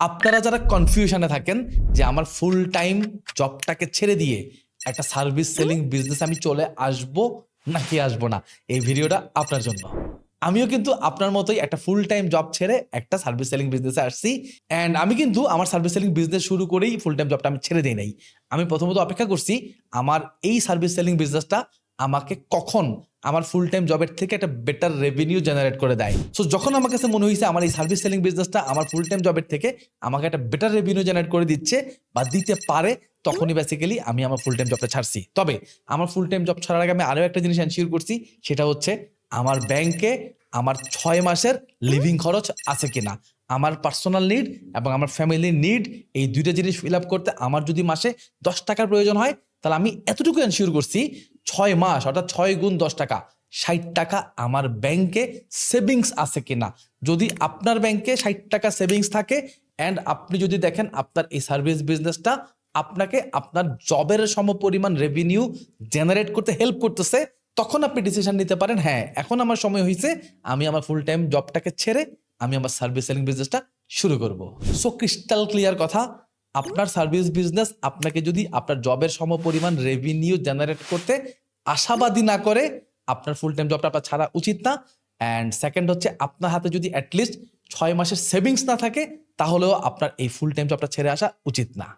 আপনারা যারা কনফিউশনে থাকেন যে আমার ফুল টাইম জবটাকে ছেড়ে দিয়ে একটা সার্ভিস সেলিং বিজনেস আমি চলে আসব নাকি আসবো না, এই ভিডিওটা আপনার জন্য। আমিও কিন্তু আপনার মতোই একটা ফুল টাইম জব ছেড়ে একটা সার্ভিস সেলিং বিজনেসে আসছি। অ্যান্ড আমি কিন্তু আমার সার্ভিস সেলিং বিজনেস শুরু করেই ফুল টাইম জবটা আমি ছেড়ে দিই নাই। আমি প্রথমত অপেক্ষা করছি আমার এই সার্ভিস সেলিং বিজনেসটা আমাকে কখন আমার ফুল টাইম জবের থেকে একটা বেটার রেভিনিউ জেনারেট করে দেয়। সো যখন আমার কাছে মনে হয়েছে আমার এই সার্ভিস সেলিং বিজনেসটা আমার ফুল টাইম জবের থেকে আমাকে একটা বেটার রেভিনিউ জেনারেট করে দিচ্ছে বা দিতে পারে, তখনই বেসিক্যালি আমি আমার ফুল টাইম জবটা ছাড়ছি। তবে আমার ফুল টাইম জব ছাড়ার আগে আমি আরও একটা জিনিস এনশিওর করছি, সেটা হচ্ছে আমার ব্যাংকে আমার 6 মাসের লিভিং খরচ আছে কিনা। আমার পার্সোনাল নিড এবং আমার ফ্যামিলির নিড, এই দুইটা জিনিস ফিল আপ করতে আমার যদি মাসে 10 টাকার প্রয়োজন হয়, তাহলে আমি এতটুকু এনশিওর করছি 6 মাস অর্থাৎ 6 গুণ 10 টাকা 60 টাকা আমার ব্যাংকে সেভিংস আছে কিনা। যদি আপনার ব্যাংকে 60 টাকা সেভিংস থাকে অ্যান্ড আপনি যদি দেখেন আপনার এই সার্ভিস বিজনেসটা আপনাকে আপনার জবের সমপরিমাণ রেভিনিউ জেনারেট করতে হেল্প করতেছে, তখন আপনি ডিসিশন নিতে পারেন, হ্যাঁ এখন আমার সময় হয়েছে আমি আমার ফুল টাইম জবটাকে ছেড়ে আমি আমার সার্ভিস সেলিং বিজনেসটা শুরু করব। সো ক্রিস্টাল ক্লিয়ার কথা, আপনার সার্ভিস বিজনেস আপনাকে যদি আপনার জবের সমপরিমাণ রেভিনিউ জেনারেট করতে আশাবাদী না করে, আপনার ফুল টাইম জবটা আপনার ছাড়া উচিত না। অ্যান্ড সেকেন্ড হচ্ছে, আপনার হাতে যদি অ্যাটলিস্ট 6 মাসের সেভিংস না থাকে, তাহলেও আপনার এই ফুল টাইম জবটা ছেড়ে আসা উচিত না।